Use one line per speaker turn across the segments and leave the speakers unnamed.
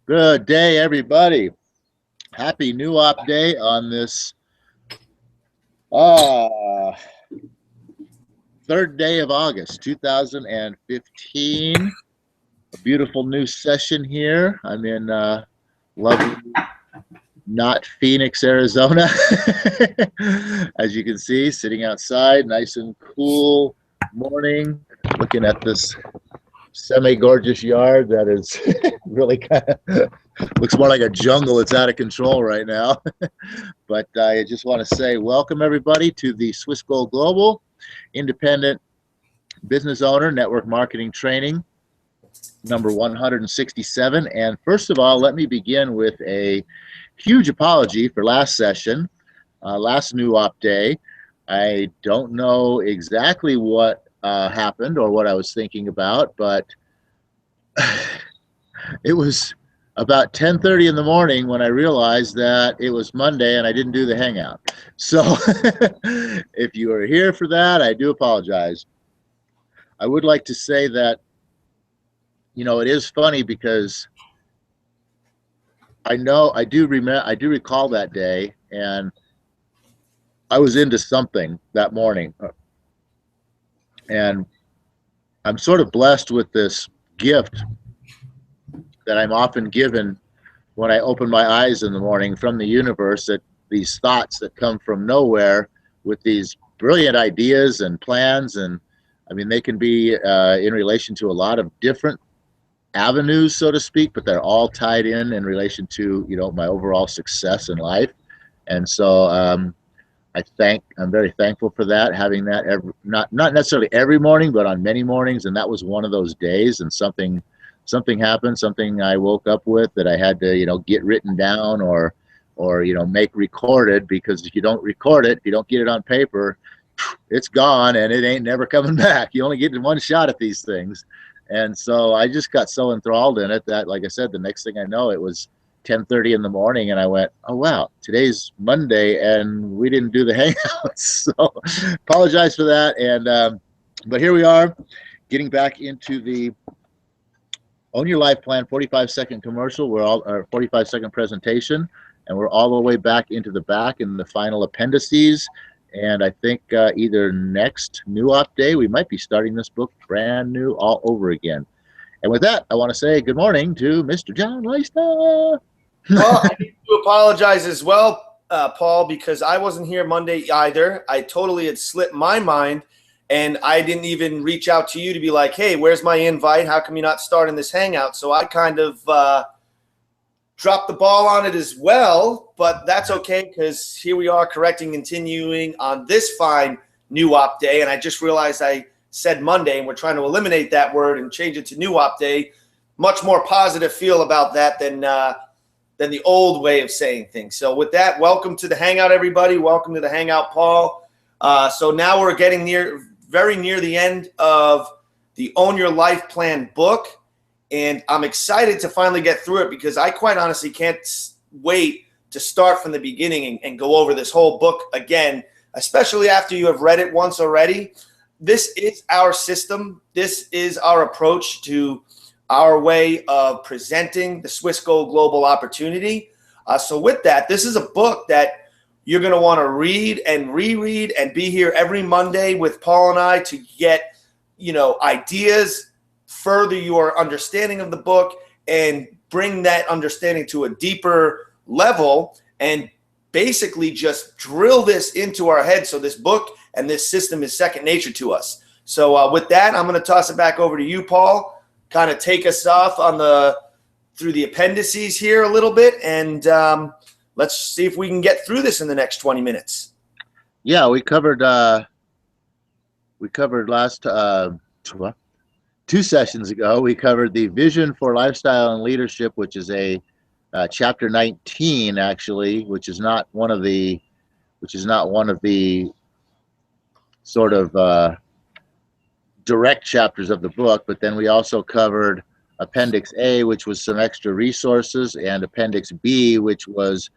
Good day, everybody. Happy New Op Day on this uh, third day of August 2015. A beautiful new session here. I'm in lovely, not Phoenix, Arizona. As you can see, sitting outside, nice and cool morning, looking at this semi-gorgeous yard that is really kind of looks more like a jungle. It's out of control right now. But I just want to say welcome everybody to the Swiss Gold Global Independent Business Owner Network Marketing Training number 167. And first of all, let me begin with a huge apology for last session, last New Op Day. I don't know exactly what happened or what I was thinking about, but it was about 10:30 in the morning when I realized that it was Monday and I didn't do the hangout. So if you are here for that, I do apologize. I would like to say that, it is funny because I do recall that day, and I was into something that morning. And I'm sort of blessed with this gift that I'm often given when I open my eyes in the morning from the universe, that these thoughts that come from nowhere with these brilliant ideas and plans. And I mean, they can be in relation to a lot of different avenues, so to speak, but they're all tied in relation to, my overall success in life. And so I'm very thankful for that, having that not necessarily every morning, but on many mornings. And that was one of those days, and something happened, something I woke up with that I had to, get written down or make recorded, because if you don't record it, if you don't get it on paper, it's gone and it ain't never coming back. You only get one shot at these things. And so I just got so enthralled in it that, like I said, the next thing I know, it was 10:30 in the morning, and I went, oh wow, today's Monday and we didn't do the hangouts. So apologize for that. And but here we are, getting back into the Own Your Life Plan 45-second commercial. We're all our 45-second presentation, and we're all the way back into the back in the final appendices. And I think either next New Op Day, we might be starting this book brand new all over again. And with that, I want to say good morning to Mr. John Leista.
Well, I need to apologize as well, Paul, because I wasn't here Monday either. I totally had slipped my mind, and I didn't even reach out to you to be like, hey, where's my invite? How come you're not starting this hangout? So I kind of dropped the ball on it as well, but that's okay, because here we are correcting, continuing on this fine New Op Day. And I just realized I said Monday, and we're trying to eliminate that word and change it to New Op Day. Much more positive feel about that than the old way of saying things. So with that, welcome to the hangout, everybody. Welcome to the hangout, Paul. So now we're getting very near the end of the Own Your Life Plan book. And I'm excited to finally get through it, because I quite honestly can't wait to start from the beginning and go over this whole book again, especially after you have read it once already. This is our system. This is our approach to our way of presenting the Swiss Gold Global opportunity. So with that, this is a book that you're going to want to read and reread and be here every Monday with Paul and I to get, ideas, further your understanding of the book, and bring that understanding to a deeper level, and basically just drill this into our head so this book and this system is second nature to us. So with that, I'm going to toss it back over to you, Paul. Kind of take us off through the appendices here a little bit, and let's see if we can get through this in the next 20 minutes.
Yeah, we covered last 2 sessions ago. We covered the vision for lifestyle and leadership, which is a chapter 19 actually, which is not one of the sort of direct chapters of the book. But then we also covered Appendix A, which was some extra resources, and Appendix B, which was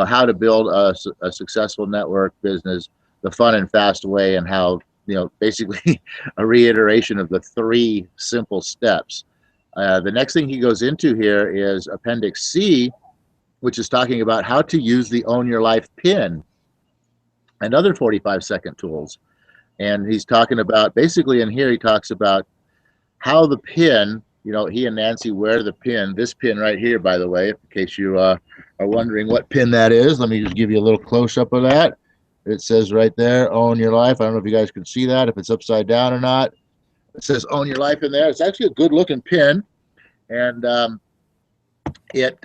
how to build a successful network business the fun and fast way, and how basically a reiteration of the 3 simple steps. The next thing he goes into here is Appendix C, which is talking about how to use the Own Your Life pin and other 45-second tools. And he's talking about, basically in here, he talks about how the pin, he and Nancy wear the pin, this pin right here, by the way, in case you are wondering what pin that is. Let me just give you a little close-up of that. It says right there, Own Your Life. I don't know if you guys can see that, if it's upside down or not. It says Own Your Life in there. It's actually a good-looking pin, and it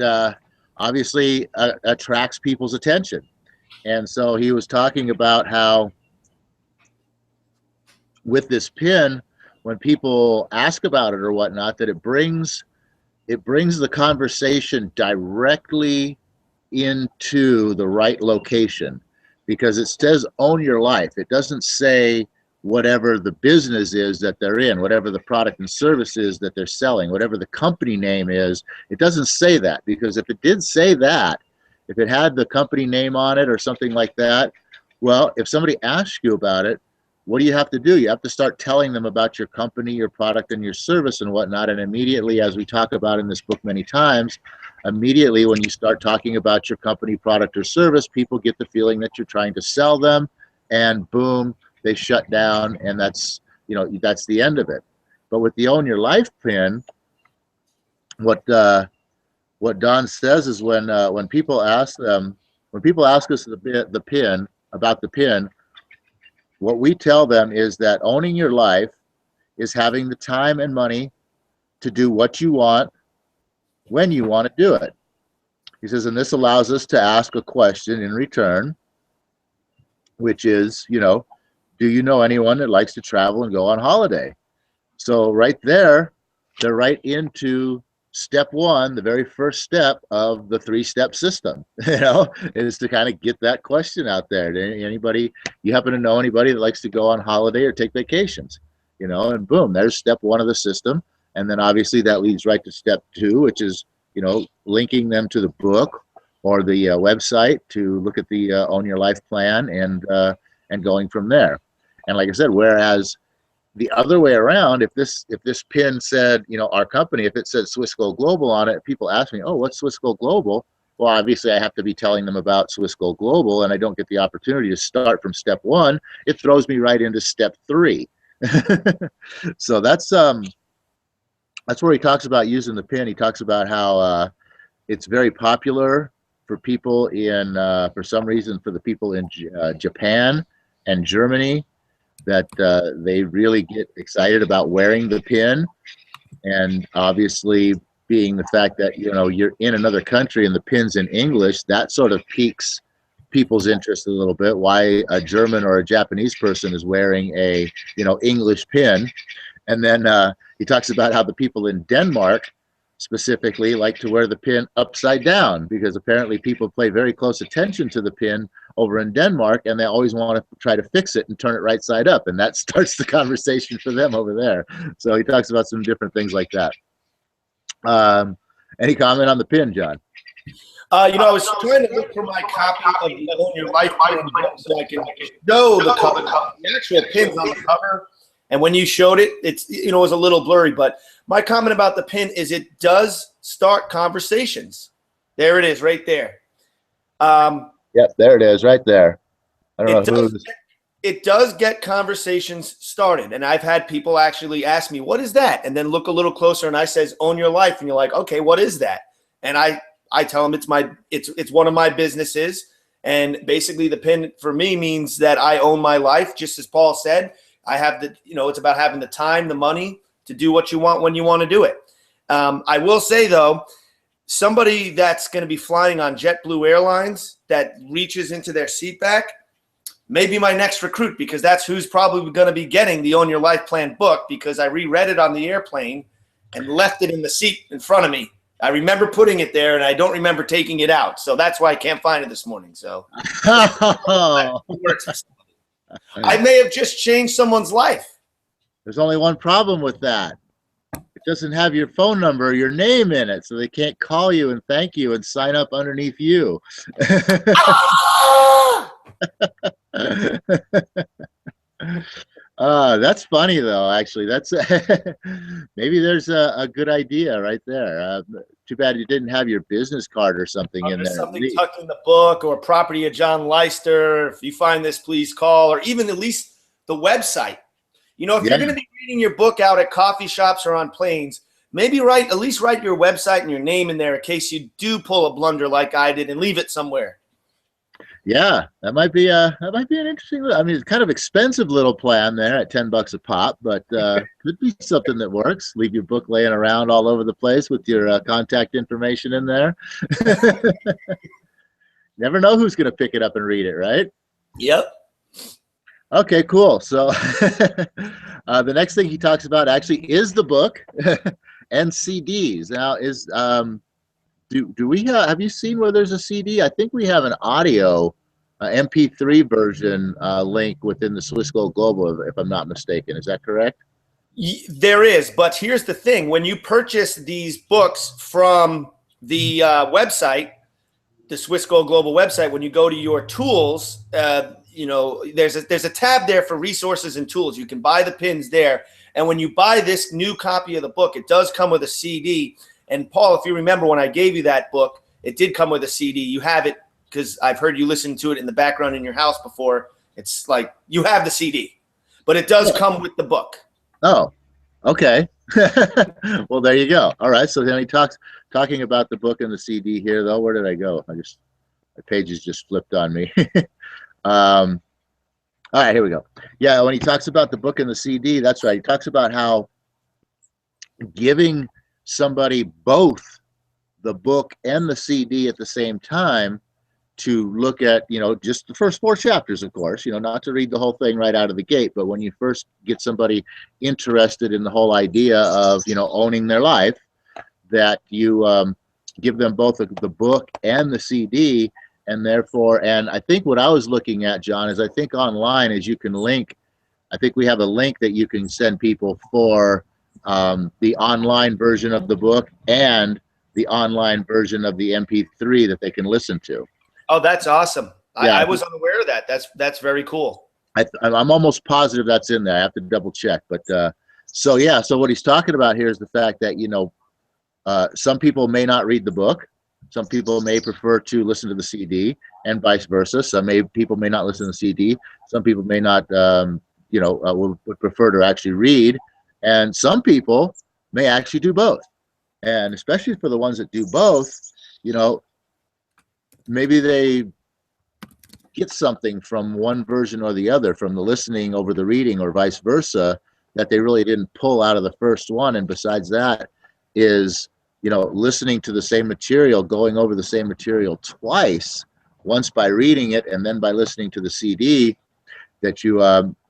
obviously attracts people's attention. And so he was talking about how with this pin, when people ask about it or whatnot, that it brings the conversation directly into the right location, because it says Own Your Life. It doesn't say whatever the business is that they're in, whatever the product and service is that they're selling, whatever the company name is. It doesn't say that, because if it did say that, if it had the company name on it or something like that, well, if somebody asks you about it, what do you have to do? You have to start telling them about your company, your product, and your service and whatnot. And immediately, as we talk about in this book many times, immediately when you start talking about your company, product, or service, people get the feeling that you're trying to sell them, and boom, they shut down, and that's the end of it. But with the Own Your Life pin, what Don says is when people ask us the pin about the pin, what we tell them is that owning your life is having the time and money to do what you want when you want to do it. He says, and this allows us to ask a question in return, which is, do you know anyone that likes to travel and go on holiday? So right there, they're right into step one, the very first step of the 3-step system, is to kind of get that question out there. Anybody, you happen to know anybody that likes to go on holiday or take vacations, and boom, there's step one of the system. And then obviously that leads right to step 2, which is, linking them to the book or the website to look at the Own Your Life plan and going from there. And like I said, whereas the other way around, if this pin said, our company, if it said Swissquote Global on it, people ask me, oh, what's Swissquote Global? Well, obviously I have to be telling them about Swissquote Global, and I don't get the opportunity to start from step 1. It throws me right into step 3. So that's where he talks about using the pin. He talks about how it's very popular for people in, for some reason, for the people in Japan and Germany, that they really get excited about wearing the pin. And obviously, being the fact that you're in another country and the pin's in English, that sort of piques people's interest a little bit. Why a German or a Japanese person is wearing a English pin. And then he talks about how the people in Denmark specifically like to wear the pin upside down, because apparently people pay very close attention to the pin over in Denmark, and they always want to try to fix it and turn it right side up, and that starts the conversation for them over there. So he talks about some different things like that. Any comment on the pin, John?
I was trying to look for my copy of the Own Your Life pin so I can know the cover, the actual pin's on the cover. And when you showed it, it was a little blurry. But my comment about the pin is it does start conversations. There it is, right there.
Yep, there it is, right there. I don't know who.
It does get conversations started, and I've had people actually ask me, "What is that?" And then look a little closer, and I says, "Own Your Life," and you're like, "Okay, what is that?" And I tell them it's one of my businesses, and basically the pin for me means that I own my life, just as Paul said. I have it's about having the time, the money to do what you want when you want to do it. I will say, though, somebody that's going to be flying on JetBlue Airlines that reaches into their seat back may be my next recruit, because that's who's probably going to be getting the Own Your Life Plan book, because I reread it on the airplane and left it in the seat in front of me. I remember putting it there, and I don't remember taking it out. So that's why I can't find it this morning. So I may have just changed someone's life.
There's only one problem with that. It doesn't have your phone number or your name in it, so they can't call you and thank you and sign up underneath you. That's funny though. Actually, that's maybe there's a good idea right there. Too bad you didn't have your business card or something in
There's
there at
something
least.
tucked in the book or property of John Leister. If you find this, please call, or even at least the website. If you're
Yeah,
going to be reading your book out at coffee shops or on planes, maybe at least write your website and your name in there in case you do pull a blunder like I did and leave it somewhere.
yeah, that might be an interesting. I mean, it's kind of expensive little plan there at $10 a pop, but could be something that works. Leave your book laying around all over the place with your contact information in there. Never know who's going to pick it up and read it, right?
Yep.
Okay, cool. So the next thing he talks about actually is the book and CDs. Now, do we have you seen where there's a CD? I think we have an audio MP3 version link within the Swiss Gold Global, if I'm not mistaken. Is that correct?
There is, but here's the thing: when you purchase these books from the website, the Swiss Gold Global website, when you go to your tools, there's a tab there for resources and tools. You can buy the pins there, and when you buy this new copy of the book, it does come with a CD. And Paul, if you remember when I gave you that book, it did come with a CD. You have it because I've heard you listen to it in the background in your house before. It's like you have the CD, but it does come with the book.
Oh, okay. Well, there you go. All right. So then he talking about the book and the CD here, though. Where did I go? My pages just flipped on me. All right, here we go. Yeah, when he talks about the book and the CD, that's right. He talks about how giving somebody both the book and the CD at the same time to look at, just the first 4 chapters, of course, not to read the whole thing right out of the gate, but when you first get somebody interested in the whole idea of, owning their life, that you give them both the book and the CD, and therefore, and I think what I was looking at, John, is I think online is you can link, I think we have a link that you can send people for the online version of the book and the online version of the MP3 that they can listen to.
Oh, that's awesome.
Yeah,
I was unaware of that. That's very cool.
I'm almost positive that's in there. I have to double check. But so what he's talking about here is the fact that, some people may not read the book. Some people may prefer to listen to the CD and vice versa. People may not listen to the CD. Some people may not, would prefer to actually read. And some people may actually do both. And especially for the ones that do both, maybe they get something from one version or the other, from the listening over the reading or vice versa, that they really didn't pull out of the first one. And besides that is, listening to the same material, going over the same material twice, once by reading it and then by listening to the CD, that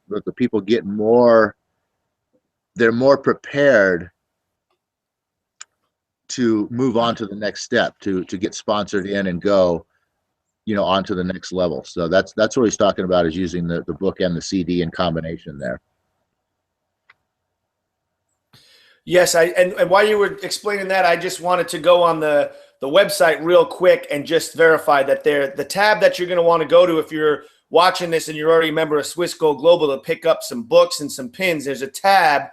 that the people get more, they're more prepared to move on to the next step, to get sponsored in and go, on to the next level. So that's what he's talking about, is using the book and the CD in combination there.
Yes, and while you were explaining that, I just wanted to go on the website real quick and just verify that the tab that you're going to want to go to if you're watching this and you're already a member of Swiss Gold Global to pick up some books and some pins, there's a tab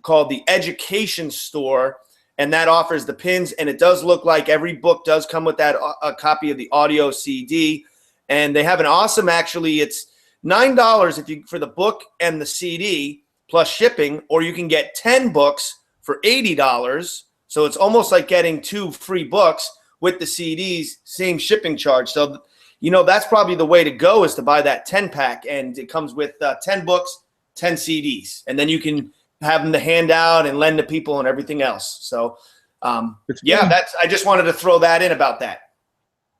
called the Education Store, and that offers the pins. And it does look like every book does come with that a copy of the audio CD. And they have an awesome, actually, it's $9 for the book and the CD plus shipping, or you can get 10 books for $80. So it's almost like getting 2 free books with the CDs, same shipping charge. So, that's probably the way to go, is to buy that 10 pack, and it comes with 10 books, 10 CDs, and then you can have them to hand out and lend to people and everything else. So, I just wanted to throw that in about that.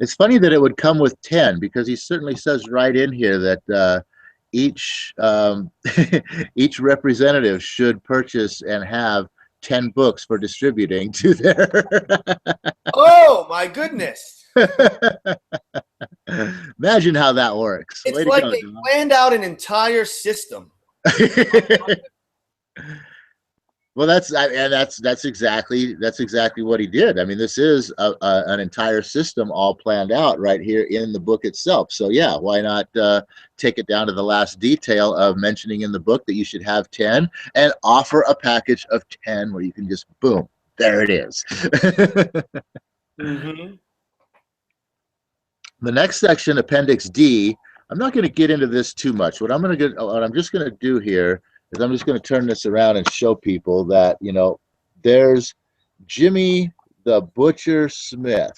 It's funny that it would come with 10, because he certainly says right in here that each each representative should purchase and have 10 books for distributing to their.
Oh my goodness!
Imagine how that works.
It's like they planned out an entire system.
Well, that's exactly what he did. I mean, this is an entire system all planned out right here in the book itself. So yeah, why not take it down to the last detail of mentioning in the book that you should have 10 and offer a package of 10 where you can just boom, there it is.
Mm-hmm.
The next section, Appendix D. I'm not going to get into this too much. What I'm just going to do here is I'm just going to turn this around and show people that, there's Jimmy the Butcher Smith.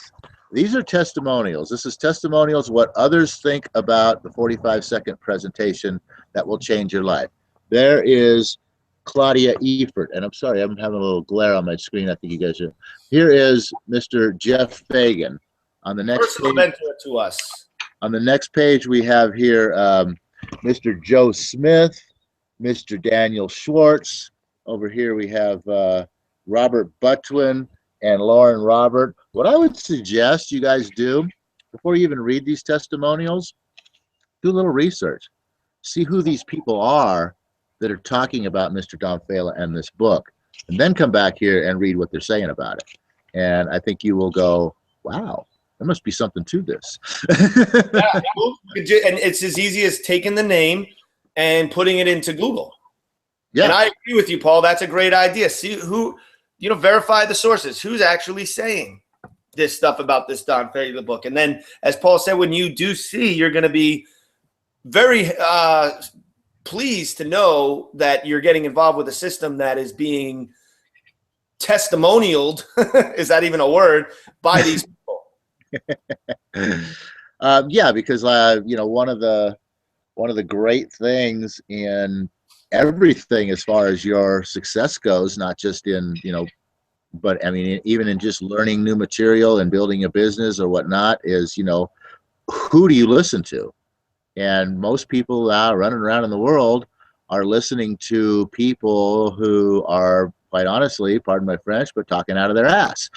These are testimonials. This is testimonials, what others think about the 45-second presentation that will change your life. There is Claudia Efert, and I'm sorry, I'm having a little glare on my screen. I think you guys are. Here is Mr. Jeff Fagan. On the next
Personal
page,
mentor to us.
on the next page, we have here Mr. Joe Smith, Mr. Daniel Schwartz. Over here, we have Robert Butwin and Lauren Robert. What I would suggest you guys do before you even read these testimonials, do a little research. See who these people are that are talking about Mr. Don Fela and this book, and then come back here and read what they're saying about it. And I think you will go, wow, there must be something to this.
Yeah, and it's as easy as taking the name and putting it into Google.
Yeah.
And I agree with you, Paul. That's a great idea. See who, verify the sources. Who's actually saying this stuff about this Don Fela book? And then, as Paul said, when you do see, you're going to be very pleased to know that you're getting involved with a system that is being testimonialed. Is that even a word? By these people.
Yeah, because one of the great things in everything as far as your success goes, not just in but I mean even in just learning new material and building a business or whatnot, is who do you listen to? And most people running around in the world are listening to people who are, quite honestly, pardon my French, but talking out of their ass.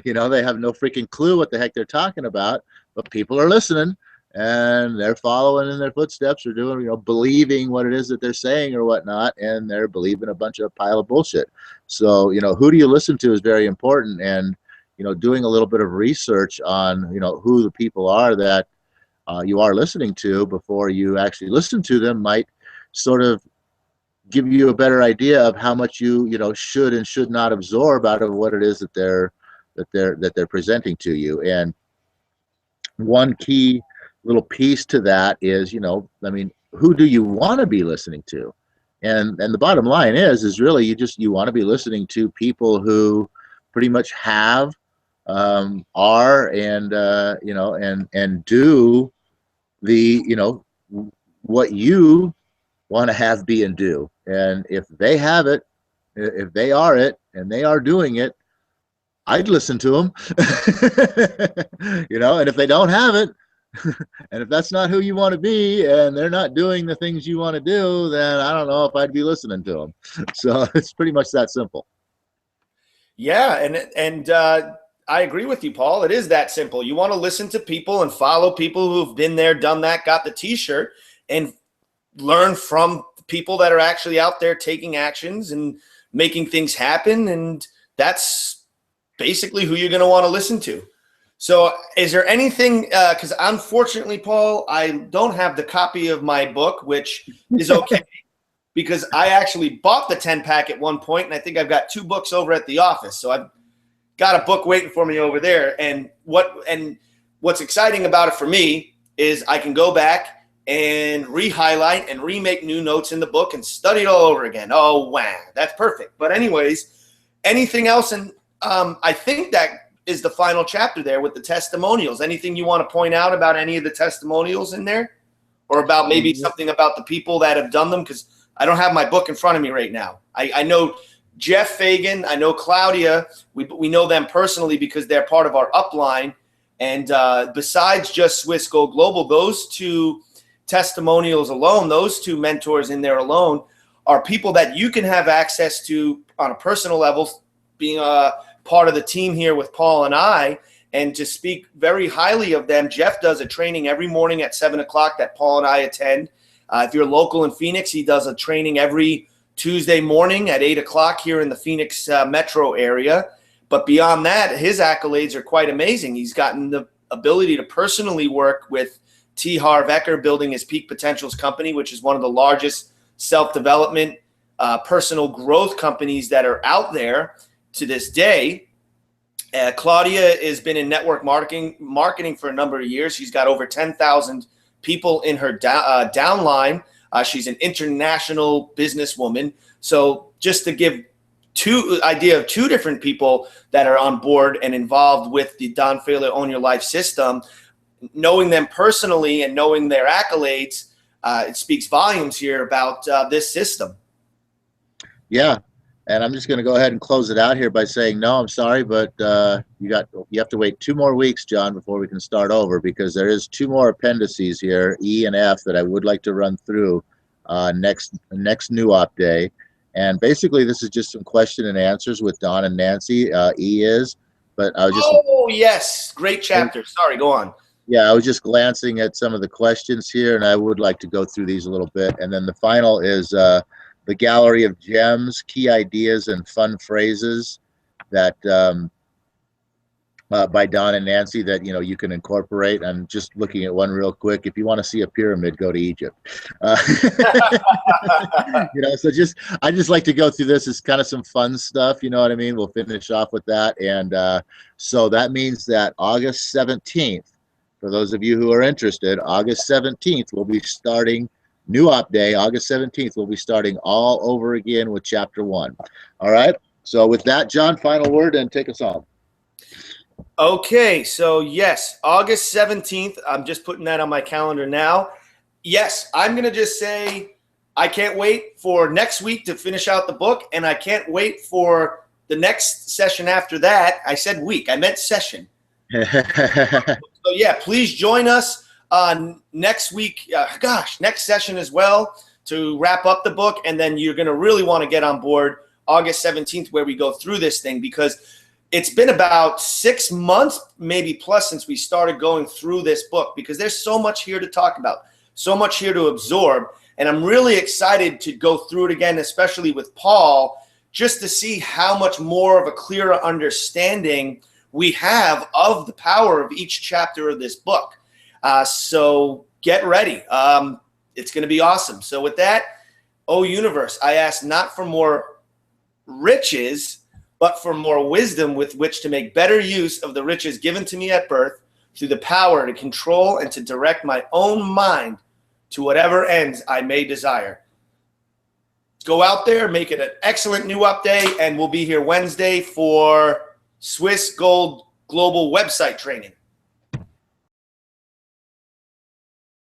They have no freaking clue what the heck they're talking about, but people are listening and they're following in their footsteps or doing, believing what it is that they're saying or whatnot, and they're believing a bunch of pile of bullshit. So, who do you listen to is very important, and, doing a little bit of research on, who the people are that you are listening to before you actually listen to them might sort of give you a better idea of how much you should and should not absorb out of what it is that they're presenting to you. And one key little piece to that is, I mean, who do you want to be listening to? And the bottom line is really you want to be listening to people who pretty much have are and and do the what you want to have, be, and do. And if they have it, if they are it, and they are doing it, I'd listen to them. And if they don't have it, and if that's not who you want to be, and they're not doing the things you want to do, then I don't know if I'd be listening to them. So it's pretty much that simple.
Yeah, and I agree with you, Paul. It is that simple. You want to listen to people and follow people who've been there, done that, got the T-shirt, and learn from people that are actually out there taking actions and making things happen. And that's basically who you're going to want to listen to. So is there anything, because unfortunately, Paul, I don't have the copy of my book, which is okay because I actually bought the 10-pack at one point, and I think I've got 2 books over at the office. So I've got a book waiting for me over there. And what's exciting about it for me is I can go back and re-highlight and remake new notes in the book and study it all over again. Oh, wow, that's perfect. But anyways, anything else? And I think that is the final chapter there with the testimonials. Anything you want to point out about any of the testimonials in there, or about maybe something about the people that have done them? Because I don't have my book in front of me right now. I know Jeff Fagan, I know Claudia. We know them personally because they're part of our upline. And besides just Swiss Go Global, those 2 testimonials alone, those 2 mentors in there alone, are people that you can have access to on a personal level, being a part of the team here with Paul and I, and to speak very highly of them. Jeff does a training every morning at 7 o'clock that Paul and I attend. If you're local in Phoenix, he does a training every Tuesday morning at 8 o'clock here in the Phoenix metro area. But beyond that, his accolades are quite amazing. He's gotten the ability to personally work with T. Harv Eker, building his Peak Potentials company, which is one of the largest self-development, personal growth companies that are out there to this day. Claudia has been in network marketing for a number of years. She's got over 10,000 people in her downline. She's an international businesswoman. So just to give idea of two different people that are on board and involved with the Don Failure Own Your Life system, knowing them personally and knowing their accolades, it speaks volumes here about this system.
Yeah. And I'm just going to go ahead and close it out here by saying, no, I'm sorry, but you have to wait 2 more weeks, John, before we can start over, because there is 2 more appendices here, E and F, that I would like to run through next New Op Day. And basically, this is just some question and answers with Don and Nancy. E is, but I was just.
Oh, yes. Great chapter. Sorry, go on.
Yeah, I was just glancing at some of the questions here, and I would like to go through these a little bit. And then the final is the gallery of gems, key ideas, and fun phrases that by Don and Nancy that you can incorporate. I'm just looking at one real quick. If you want to see a pyramid, go to Egypt. So I just like to go through this as kind of some fun stuff. You know what I mean? We'll finish off with that, and so that means that August 17th, for those of you who are interested, August 17th we'll be starting. New Op Day, August 17th, we'll be starting all over again with Chapter 1. All right? So with that, John, final word and take us home.
Okay, so yes, August 17th. I'm just putting that on my calendar now. Yes, I'm going to just say I can't wait for next week to finish out the book, and I can't wait for the next session after that. I said week. I meant session. So, yeah, please join us next week, next session as well, to wrap up the book. And then you're going to really want to get on board August 17th, where we go through this thing, because it's been about 6 months, maybe plus, since we started going through this book, because there's so much here to talk about, so much here to absorb. And I'm really excited to go through it again, especially with Paul, just to see how much more of a clearer understanding we have of the power of each chapter of this book. So get ready. It's going to be awesome. So with that, O Universe, I ask not for more riches, but for more wisdom with which to make better use of the riches given to me at birth, through the power to control and to direct my own mind to whatever ends I may desire. Go out there, make it an excellent New Op Day, and we'll be here Wednesday for Swiss Gold Global website training.